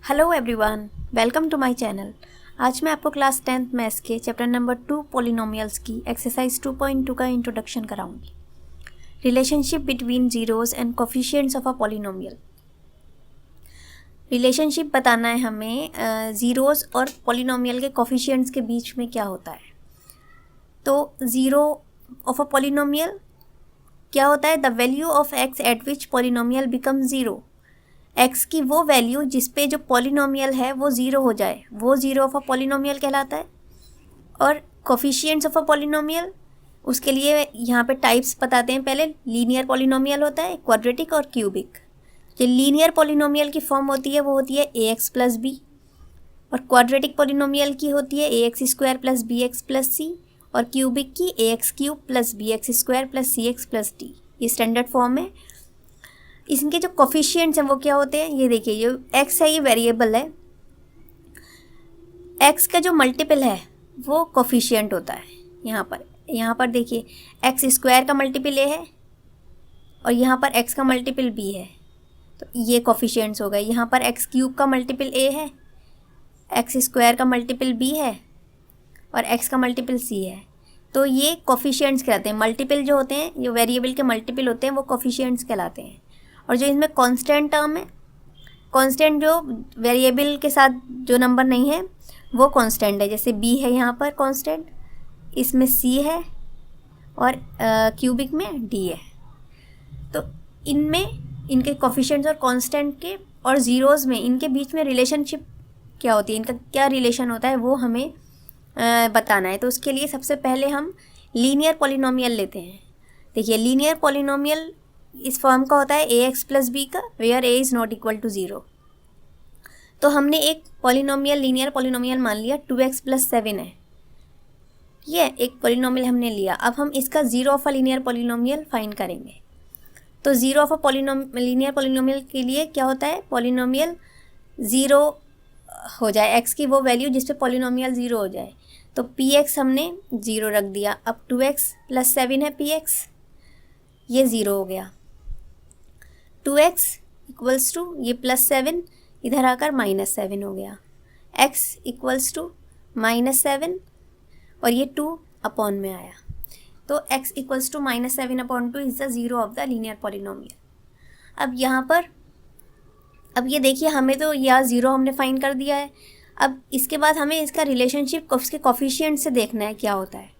Hello everyone, welcome to my channel. आज मैं आपको क्लास 10th मैथ्स के चैप्टर नंबर 2 पॉलिनोमियल्स की एक्सरसाइज 2.2 का इंट्रोडक्शन कराऊंगी। Relationship between zeros and coefficients of a polynomial. Relationship बताना है हमें ज़ीरोस और पॉलिनोमियल के कोफिशिएंट्स के बीच में क्या होता है। तो ज़ीरो ऑफ अ पॉलिनोमियल क्या होता है? The value of x eight which polynomial become zero. X की वो वैल्यू जिस पे जो पॉलिनोमियल है वो ज़ीरो हो जाए, वो ज़ीरो ऑफ अ पॉलिनोमियल कहलाता है। और कोफिशिएंट्स ऑफ अ पॉलिनोमियल, उसके लिए यहाँ पे टाइप्स बताते हैं। पहले लीनियर पॉलिनोमियल होता है, क्वाड्रेटिक और क्यूबिक। जो लीनियर पॉलिनोमियल की फॉर्म होती है वो होती है ए एक्स प्लस बी, और क्वाड्रेटिक पॉलिनोमियल की होती है a x square plus b x plus c, और क्यूबिक की a x cube plus b x square plus c x plus d. ये स्टैंडर्ड फॉर्म है। इनके जो कोफिशिएंट्स हैं वो क्या होते हैं, ये देखिए। ये एक्स है, ये वेरिएबल है। एक्स का जो मल्टीपल है वो कोफिशिएंट होता है। यहाँ पर देखिए, एक्स स्क्वायर का मल्टीपल ए है और यहाँ पर एक्स का मल्टीपल बी है, तो ये कोफिशिएंट्स हो गए। यहाँ पर एक्स क्यूब का मल्टीपल ए है, एक्स स्क्वायर का मल्टीपल बी है और एक्स का मल्टीपल सी है, तो ये कोफिशिएंट्स कहलाते हैं। मल्टीपल जो होते हैं, जो वेरिएबल के मल्टीपल होते हैं, वो कोफिशिएंट्स कहलाते हैं। और जो इसमें कांस्टेंट टर्म है, कांस्टेंट जो वेरिएबल के साथ जो नंबर नहीं है वो कांस्टेंट है। जैसे बी है यहाँ पर कांस्टेंट, इसमें सी है और क्यूबिक में डी है। तो इनमें इनके कोफिशिएंट्स और कांस्टेंट के और ज़ीरोज़ में इनके बीच में रिलेशनशिप क्या होती है, इनका क्या रिलेशन होता है, वो हमें बताना है। तो उसके लिए सबसे पहले हम लीनियर पॉलिनोमियल लेते हैं। देखिए, लीनियर पॉलिनोमियल इस फॉर्म का होता है ए एक्स प्लस बी का, where a is not equal to zero. तो हमने एक पॉलिनोमियल, लीनियर पॉलिनोमियल मान लिया 2x प्लस 7 है। ये एक पॉलिनोमियल हमने लिया। अब हम इसका zero of a linear polynomial find करेंगे। तो zero of a linear polynomial के लिए क्या होता है, पॉलिनोमियल ज़ीरो हो जाए, एक्स की वो वैल्यू जिस पे पॉलिनोमियल ज़ीरो हो जाए। तो पी एक्स हमने ज़ीरो रख दिया। अब 2x प्लस 7 है पी एक्स, ये ज़ीरो हो गया। 2x इक्वल्स टू ये प्लस 7 इधर आकर -7 हो गया। x इक्वल्स टू -7 और ये 2 अपॉन में आया, तो x equals to -7 upon 2 is the zero of the linear polynomial. अब यहाँ पर, अब ये देखिए, हमें तो यहाँ ज़ीरो हमने फाइंड कर दिया है। अब इसके बाद हमें इसका रिलेशनशिप उसके कोफिशिएंट से देखना है क्या होता है।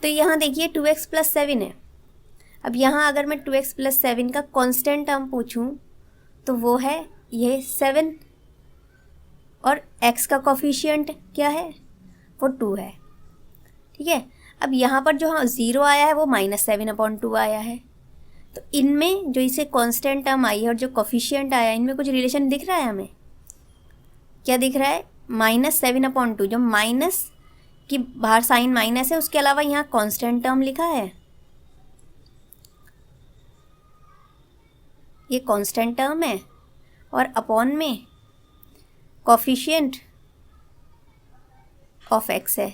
तो यहाँ देखिए 2x प्लस 7 है। अब यहाँ अगर मैं 2x प्लस 7 का कांस्टेंट टर्म पूछूं तो वो है ये 7, और x का कोफिशिएंट क्या है, वो 2 है। ठीक है। अब यहाँ पर जो ज़ीरो आया है वो -7 अपॉन 2 आया है। तो इनमें जो इसे कांस्टेंट टर्म आई है और जो कोफिशिएंट आया है, इनमें कुछ रिलेशन दिख रहा है हमें? क्या दिख रहा है? -7 अपॉन 2, जो माइनस की बाहर साइन माइनस है, उसके अलावा यहाँ कांस्टेंट टर्म लिखा है, ये कांस्टेंट टर्म है, और अपॉन में कोफिशिएंट ऑफ एक्स है।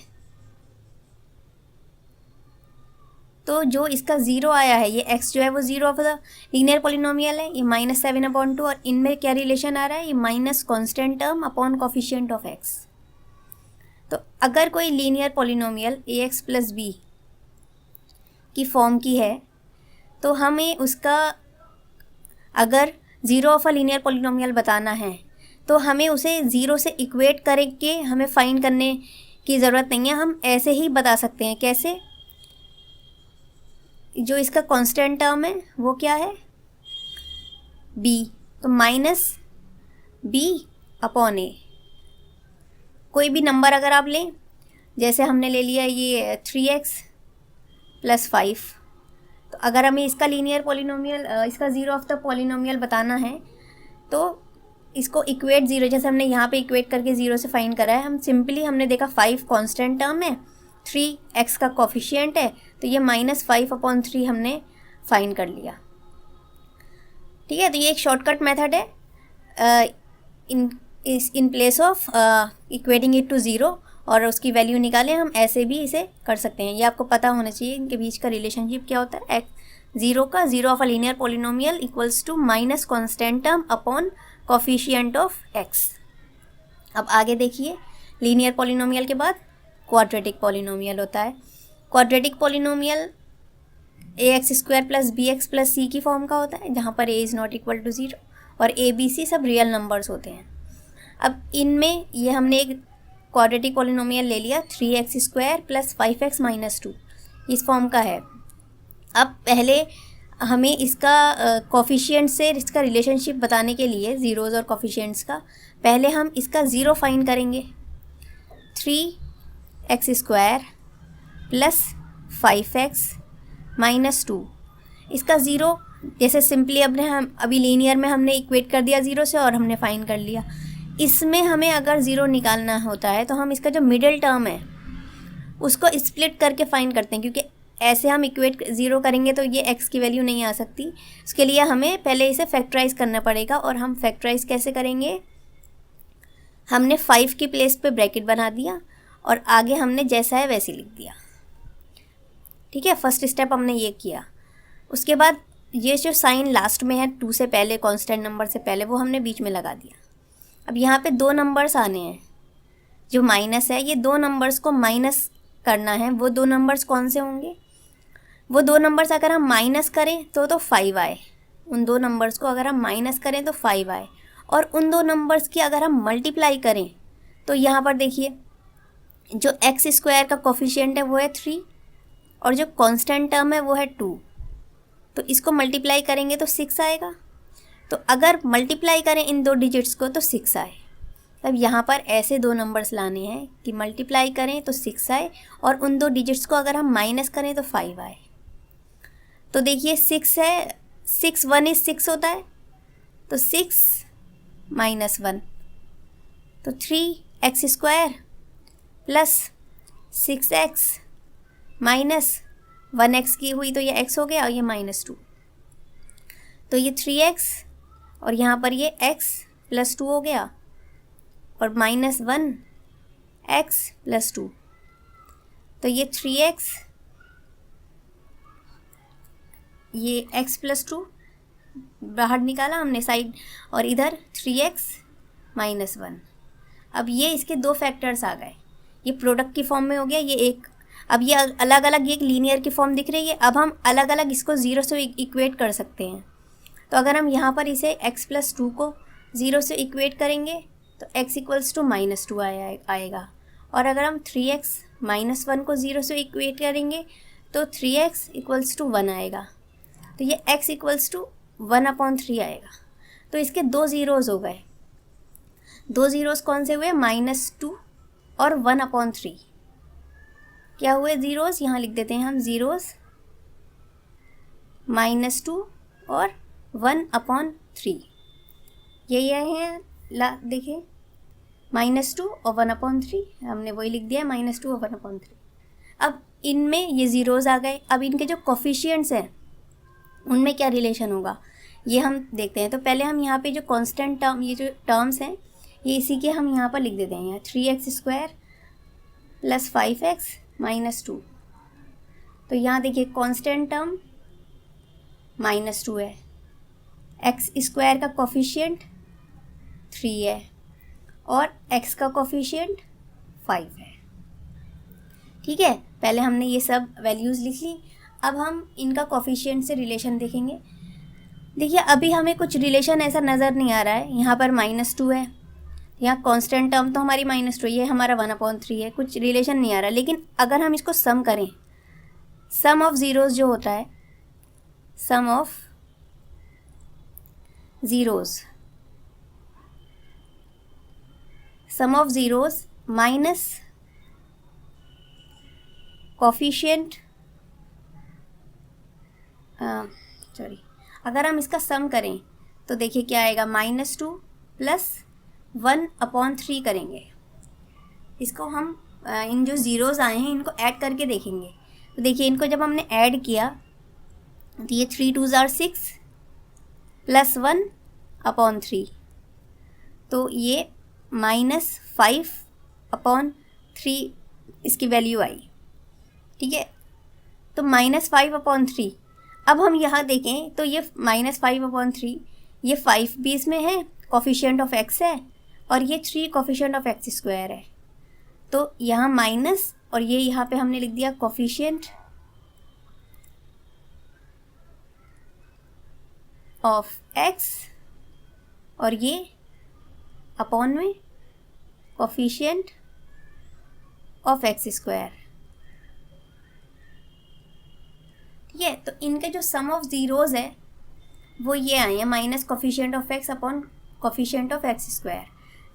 तो जो इसका ज़ीरो आया है, ये x जो है वो zero of the linear polynomial है, ये -7 अपॉन 2, और इनमें क्या रिलेशन आ रहा है, ये minus constant term upon coefficient of x। तो अगर कोई लीनियर पॉलिनोमियल ए एक्स प्लस बी की फॉर्म की है, तो हमें उसका, अगर zero of a linear polynomial बताना है तो हमें उसे ज़ीरो से इक्वेट करके हमें फाइंड करने की ज़रूरत नहीं है। हम ऐसे ही बता सकते हैं। कैसे? जो इसका कांस्टेंट टर्म है वो क्या है, b, तो -b अपॉन a। कोई भी नंबर अगर आप लें, जैसे हमने ले लिया ये 3x प्लस 5, तो अगर हमें इसका लीनियर पॉलिनोमियल, इसका ज़ीरो ऑफ द पॉलिनोमियल बताना है, तो इसको इक्वेट ज़ीरो, जैसे हमने यहाँ पे इक्वेट करके ज़ीरो से फाइंड करा है। हम सिंपली, हमने देखा 5 कांस्टेंट टर्म है, 3x का कोफिशिएंट है, तो ये -5 अपॉन 3 हमने फाइंड कर लिया। ठीक है। तो ये एक शॉर्टकट मेथड है in place of equating it to zero, और उसकी वैल्यू निकालें, हम ऐसे भी इसे कर सकते हैं। ये आपको पता होना चाहिए इनके बीच का रिलेशनशिप क्या होता है। ज़ीरो का, zero of a linear polynomial equals to minus constant term upon coefficient of x. अब आगे देखिए, लीनियर पॉलिनोमियल के बाद क्वाड्रेटिक पॉलिनोमियल होता है। Quadratic polynomial ax² + bx + c की फॉर्म का होता है, जहाँ पर a is not equal to 0 और a b c सब रियल नंबर्स होते हैं। अब इनमें ये हमने एक क्वाड्रेटिक पॉलिनोमियल ले लिया 3x² + 5x - 2, इस फॉर्म का है। अब पहले हमें इसका कोफिशिएंट से इसका रिलेशनशिप बताने के लिए ज़ीरोज़ और कोफिशिएंट्स का, पहले हम इसका ज़ीरो फाइंड करेंगे। 3x² + 5x - 2, इसका ज़ीरो जैसे सिंपली हम अभी लीनियर में हमने इक्वेट कर दिया ज़ीरो से और हमने फाइंड कर लिया। इसमें हमें अगर ज़ीरो निकालना होता है तो हम इसका जो मिडिल टर्म है उसको स्प्लिट करके फाइंड करते हैं, क्योंकि ऐसे हम इक्वेट ज़ीरो करेंगे तो ये x की वैल्यू नहीं आ सकती। उसके लिए हमें पहले इसे फैक्टराइज करना पड़ेगा, और हम फैक्टराइज कैसे करेंगे, हमने 5 की प्लेस पे ब्रैकेट बना दिया और आगे हमने जैसा है वैसे लिख दिया। ठीक है, फर्स्ट स्टेप हमने ये किया। उसके बाद ये जो साइन लास्ट में है 2 से पहले, कांस्टेंट नंबर से पहले, वो हमने बीच में लगा दिया। अब यहाँ पे 2 नंबर्स आने हैं, जो माइनस है, ये 2 नंबर्स को माइनस करना है। वो 2 नंबर्स कौन से होंगे, वो 2 नंबर्स अगर हम माइनस करें तो 5 आए। उन 2 नंबर्स को अगर हम माइनस करें तो 5 आए, और उन 2 नंबर्स की अगर हम मल्टीप्लाई करें तो यहाँ पर देखिए, जो x² का कोफिशिएंट है वो है 3 और जो कांस्टेंट टर्म है वो है 2, तो इसको मल्टीप्लाई करेंगे तो 6 आएगा। तो अगर मल्टीप्लाई करें इन 2 डिजिट्स को तो 6 आए। तब यहाँ पर ऐसे 2 नंबर्स लाने हैं कि मल्टीप्लाई करें तो 6 आए और उन 2 डिजिट्स को अगर हम माइनस करें तो 5 आए। तो देखिए 6 है, 6 1 इज 6 होता है, तो 6 - 1, तो 3x² + 6x - 1x की हुई तो ये x हो गया और ये -2, तो ये 3x और यहाँ पर ये x + 2 हो गया और -1x + 2, तो ये 3x, ये x + 2 बाहर निकाला हमने साइड, और इधर 3x - 1। अब ये इसके 2 फैक्टर्स आ गए, ये प्रोडक्ट की फॉर्म में हो गया, ये एक। अब ये अलग अलग, ये एक लीनियर की फॉर्म दिख रही है। अब हम अलग अलग इसको 0 से इक्वेट कर सकते हैं। तो अगर हम यहाँ पर इसे x + 2 को 0 से इक्वेट करेंगे तो x = -2 आएगा, और अगर हम 3x - 1 को 0 से इक्वेट करेंगे तो 3x = 1 आएगा, तो ये x = 1/3 आएगा। तो इसके 2 ज़ीरोज़ हो गए। 2 ज़ीरोज़ कौन से हुए, -2 और 1/3। क्या हुए ज़ीरोज़, यहाँ लिख देते हैं हम ज़ीरोज़, -2 और 1/3। ये हैं, देखिए -2 और 1/3, हमने वही लिख दिया -2 और 1/3। अब इनमें ये ज़ीरोज़ आ गए। अब इनके जो कोफिशिएंट्स हैं उनमें क्या रिलेशन होगा ये हम देखते हैं। तो पहले हम यहाँ पे जो कांस्टेंट टर्म, ये जो टर्म्स हैं, ये इसी के हम यहाँ पर लिख देते हैं, 3x² + 5x - 2। तो यहाँ देखिए कांस्टेंट टर्म -2 है, x² का कोफिशिएंट 3 है और x का कोफिशिएंट 5 है। ठीक है, पहले हमने ये सब वैल्यूज़ लिख ली। अब हम इनका कोफिशिएंट से रिलेशन देखेंगे। देखिए अभी हमें कुछ रिलेशन ऐसा नज़र नहीं आ रहा है। यहाँ पर -2 है, यहाँ कांस्टेंट टर्म तो हमारी -2, ये हमारा 1/3 है, कुछ रिलेशन नहीं आ रहा। लेकिन अगर हम इसको सम करें, सम ऑफ ज़ीरोज़ जो होता है, सम ऑफ ज़ीरोज़ माइनस कोफिशिएंट, अगर हम इसका सम करें तो देखिए क्या आएगा, -2 + 1/3 करेंगे। इसको हम इन जो ज़ीरोज़ आए हैं इनको ऐड करके देखेंगे। तो देखिए इनको जब हमने ऐड किया तो ये 3 2s are 6 + 1/3, तो ये -5/3 इसकी वैल्यू आई। ठीक है, तो -5/3। अब हम यहाँ देखें तो ये -5/3, ये 5 भी इसमें है, कोफिशिएंट ऑफ x है, और ये 3 कोफिशिएंट ऑफ एक्स स्क्वायर है, तो यहाँ माइनस और ये यहाँ पे हमने लिख दिया कोफिशिएंट ऑफ एक्स और ये अपॉन में कोफिशिएंट ऑफ एक्स स्क्वायर। ठीक है, तो इनके जो सम ऑफ ज़ीरोज़ है वो ये आए हैं minus coefficient of x upon coefficient of x square.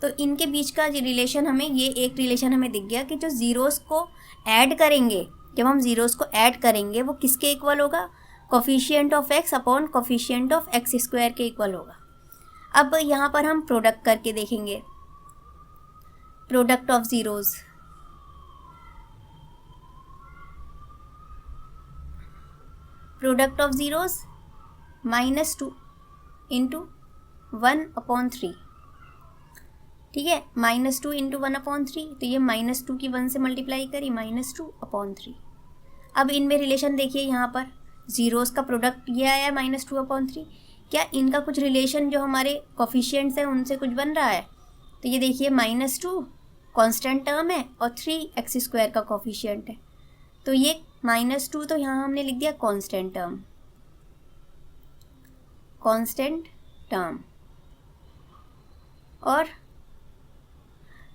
तो इनके बीच का जो रिलेशन हमें, ये एक रिलेशन हमें दिख गया कि जो ज़ीरोज़ को ऐड करेंगे, जब हम ज़ीरोज़ को ऐड करेंगे वो किसके इक्वल होगा, coefficient of x upon coefficient of x square के इक्वल होगा। अब यहाँ पर हम प्रोडक्ट करके देखेंगे, product of zeros, product of zeros -2 into 1/3। ठीक है, -2 इंटू 1/3, तो ये -2 की 1 से मल्टीप्लाई करी, -2/3। अब इनमें रिलेशन देखिए, यहाँ पर ज़ीरोज़ का प्रोडक्ट ये आया -2/3। क्या इनका कुछ रिलेशन जो हमारे कोफिशिएंट्स हैं उनसे कुछ बन रहा है? तो ये देखिए -2 कांस्टेंट टर्म है और 3 एक्स स्क्वायर का कोफिशिएंट है, तो ये -2 तो यहाँ हमने लिख दिया कांस्टेंट टर्म, कांस्टेंट टर्म, और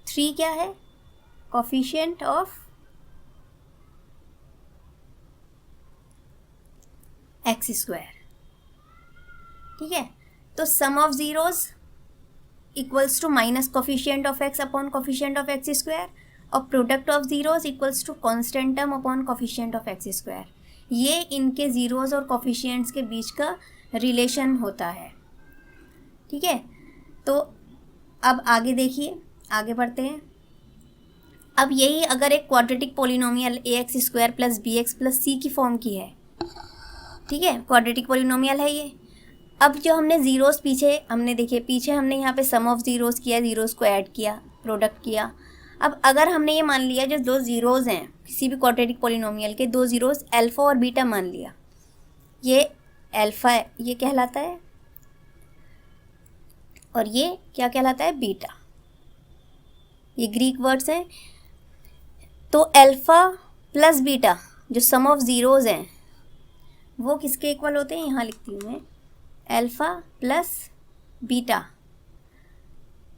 3 क्या है, कोफिशिएंट ऑफ एक्स स्क्वायर। ठीक है, तो sum of zeros equals to minus coefficient of x upon coefficient of x square, और product of zeros equals to constant term upon coefficient of x square. ये इनके zeros और coefficients के बीच का relation होता है। ठीक है, तो अब आगे देखिए, आगे बढ़ते हैं। अब यही अगर एक quadratic polynomial ax² plus bx plus c की फॉर्म की है, ठीक है, क्वाड्रेटिक पॉलिनोमियल है ये। अब जो हमने ज़ीरोज़ पीछे हमने देखिए, पीछे हमने यहाँ पे सम ऑफ ज़ीरोज़ किया, ज़ीरोज़ को ऐड किया, प्रोडक्ट किया। अब अगर हमने ये मान लिया जो दो ज़ीरोज़ हैं किसी भी क्वाड्रेटिक पॉलिनोमियल के, दो ज़ीरोज़ अल्फ़ा और बीटा मान लिया, ये अल्फ़ा है, ये कहलाता है, और ये क्या कहलाता है, बीटा। ये ग्रीक वर्ड्स हैं। तो अल्फ़ा प्लस बीटा जो सम ऑफ ज़ीरोज़ हैं वो किसके इक्वल होते हैं, यहाँ लिखती हूँ मैं, अल्फ़ा प्लस बीटा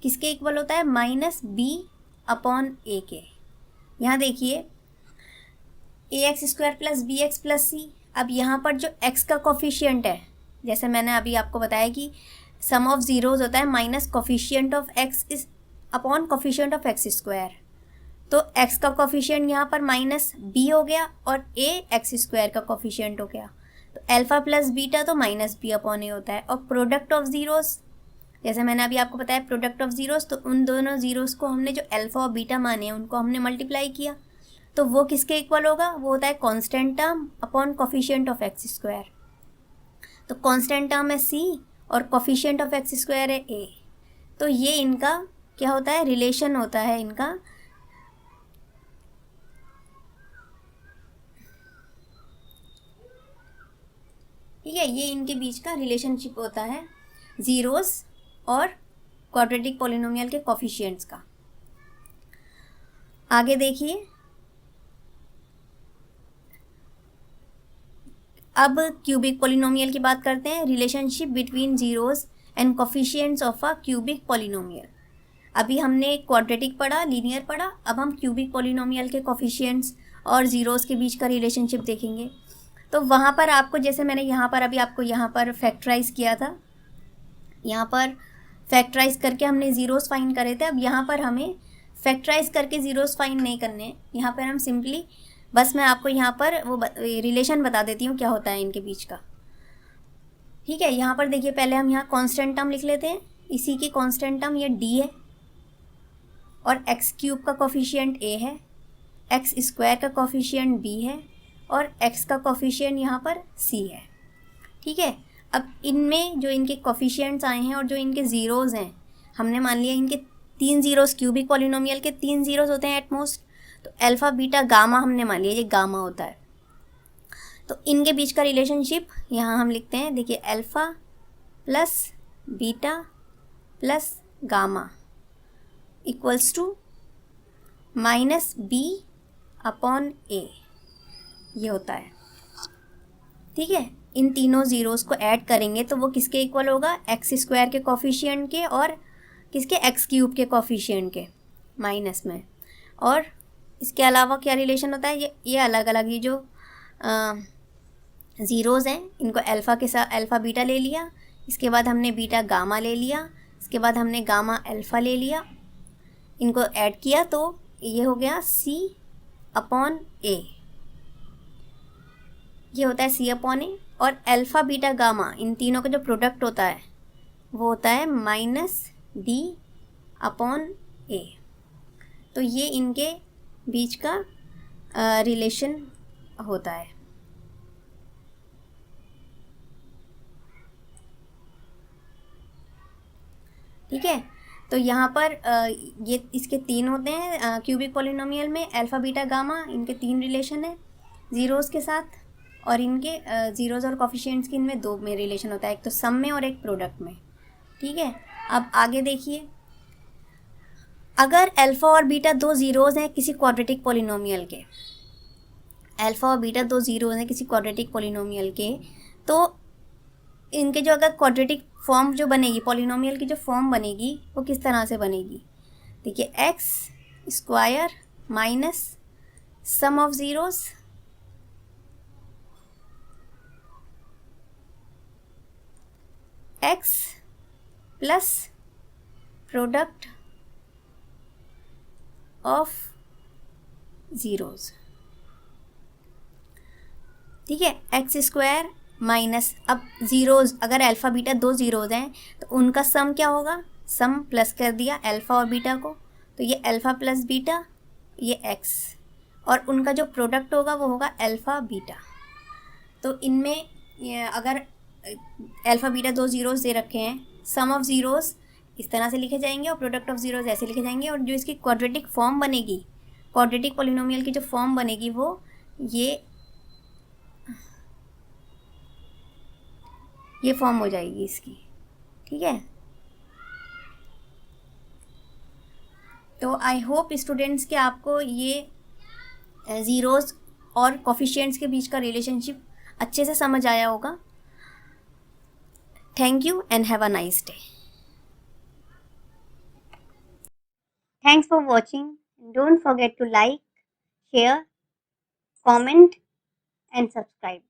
किसके इक्वल होता है, -b/a के। यहाँ देखिए ax² plus bx plus c। अब यहाँ पर जो x का कोफिशिएंट है, जैसे मैंने अभी आपको बताया कि सम ऑफ ज़ीरोज़ होता है माइनस कोफिशिएंट ऑफ x इस upon coefficient of x square. तो x का कोफिशिएंट यहाँ पर -b हो गया और a x² का कोफिशिएंट हो गया, तो अल्फ़ा प्लस बीटा तो -b/a होता है। और प्रोडक्ट ऑफ ज़ीरोज़, जैसे मैंने अभी आपको बताया प्रोडक्ट ऑफ ज़ीरोज़, तो उन दोनों ज़ीरोज़ को हमने जो अल्फ़ा और बीटा माने हैं उनको हमने मल्टीप्लाई किया, तो वो किसके इक्वल होगा, वो होता है constant term upon coefficient of x²। तो कांस्टेंट टर्म है c और कोफिशिएंट ऑफ x² है a। तो ये इनका क्या होता है, रिलेशन होता है इनका, ठीक है, ये इनके बीच का रिलेशनशिप होता है ज़ीरोज़ और क्वाड्रेटिक पॉलिनोमियल के कोफिशिएंट्स का। आगे देखिए, अब क्यूबिक पॉलिनोमियल की बात करते हैं, relationship between zeros and coefficients of a cubic polynomial. अभी हमने क्वाड्रेटिक पढ़ा, लीनियर पढ़ा, अब हम क्यूबिक पॉलिनोमियल के कोफिशिएंट्स और ज़ीरोज़ के बीच का रिलेशनशिप देखेंगे। तो वहाँ पर आपको, जैसे मैंने यहाँ पर अभी आपको यहाँ पर फैक्टराइज़ किया था, यहाँ पर फैक्टराइज़ करके हमने ज़ीरोज़ फाइंड करे थे। अब यहाँ पर हमें फैक्टराइज़ करके ज़ीरोज़ फाइंड नहीं करने हैं, यहाँ पर हम सिंपली बस मैं आपको यहाँ पर वो रिलेशन बता देती हूँ क्या होता है इनके बीच का। ठीक है, यहाँ पर देखिए, पहले हम यहाँ कांस्टेंट टर्म लिख लेते हैं। इसी की कांस्टेंट टर्म ये d है, और x³ का कोफिशिएंट a है, x² का कोफिशिएंट b है, और x का कोफिशिएंट यहाँ पर c है। ठीक है, अब इनमें जो इनके कोफिशिएंट्स आए हैं और जो इनके ज़ीरोज़ हैं, हमने मान लिया इनके 3 ज़ीरोज़, क्यूबिक पॉलिनोमियल के 3 ज़ीरोज़ होते हैं एट मोस्ट, तो अल्फ़ा बीटा गामा हमने मान लिया, ये गामा होता है। तो इनके बीच का रिलेशनशिप यहाँ हम लिखते हैं, देखिए alpha plus beta plus gamma equals to minus b upon a, ये होता है। ठीक है, इन तीनों ज़ीरोज़ को ऐड करेंगे तो वो किसके इक्वल होगा, एक्स स्क्वायर के कॉफिशिएंट के और किसके, एक्स क्यूब के कॉफिशिएंट के माइनस में। और इसके अलावा क्या रिलेशन होता है, ये अलग अलग ये जो ज़ीरोज़ हैं इनको अल्फ़ा के साथ अल्फ़ा बीटा ले लिया, इसके बाद हमने बीटा गामा ले लिया, इसके बाद हमने गामा अल्फ़ा ले लिया, इनको ऐड किया तो ये हो गया सी अपॉन ए, ये होता है सी अपॉन ए। और अल्फ़ा बीटा गामा इन तीनों का जो प्रोडक्ट होता है वो होता है माइनस डी अपॉन ए। तो ये इनके बीच का रिलेशन होता है। ठीक है, तो यहाँ पर ये इसके तीन होते हैं क्यूबिक पॉलिनोमियल में, अल्फ़ा बीटा गामा, इनके तीन रिलेशन है ज़ीरोज़ के साथ, और इनके ज़ीरोज़ और कॉफिशिएंट्स के इनमें दो में रिलेशन होता है, एक तो सम में और एक प्रोडक्ट में। ठीक है, अब आगे देखिए, अगर अल्फ़ा और बीटा दो ज़ीरोज़ हैं किसी क्वाड्रेटिक पॉलिनोमियल के, अल्फ़ा और बीटा दो ज़ीरोज़ हैं किसी क्वाड्रेटिक पॉलिनोमियल के, तो इनके जो अगर क्वाड्रेटिक फॉर्म जो बनेगी, पॉलिनोमियल की जो फॉर्म बनेगी वो किस तरह से बनेगी, देखिए x square minus sum of zeros x plus product of zeros. ठीक है, एक्स स्क्वायर माइनस, अब ज़ीरोज़ अगर अल्फ़ा बीटा दो ज़ीरोज़ हैं तो उनका सम क्या होगा, सम प्लस कर दिया अल्फ़ा और बीटा को, तो ये अल्फ़ा प्लस बीटा, ये एक्स, और उनका जो प्रोडक्ट होगा वो होगा अल्फ़ा बीटा। तो इनमें अगर अल्फ़ा बीटा दो ज़ीरोज़ दे रखे हैं, सम ऑफ ज़ीरोज़ इस तरह से लिखे जाएंगे और प्रोडक्ट ऑफ ज़ीरोज़ ऐसे लिखे जाएंगे, और जो इसकी क्वाड्रेटिक फॉर्म बनेगी, क्वाड्रेटिक पॉलिनोमियल की जो फॉर्म बनेगी वो ये फॉर्म हो जाएगी इसकी। ठीक है, तो आई होप स्टूडेंट्स कि आपको ये ज़ीरोज़ और कॉफिशिएंट्स के बीच का रिलेशनशिप अच्छे से समझ आया होगा। Thank you and have a nice day. Thanks for watching, don't forget to like, share, comment and subscribe.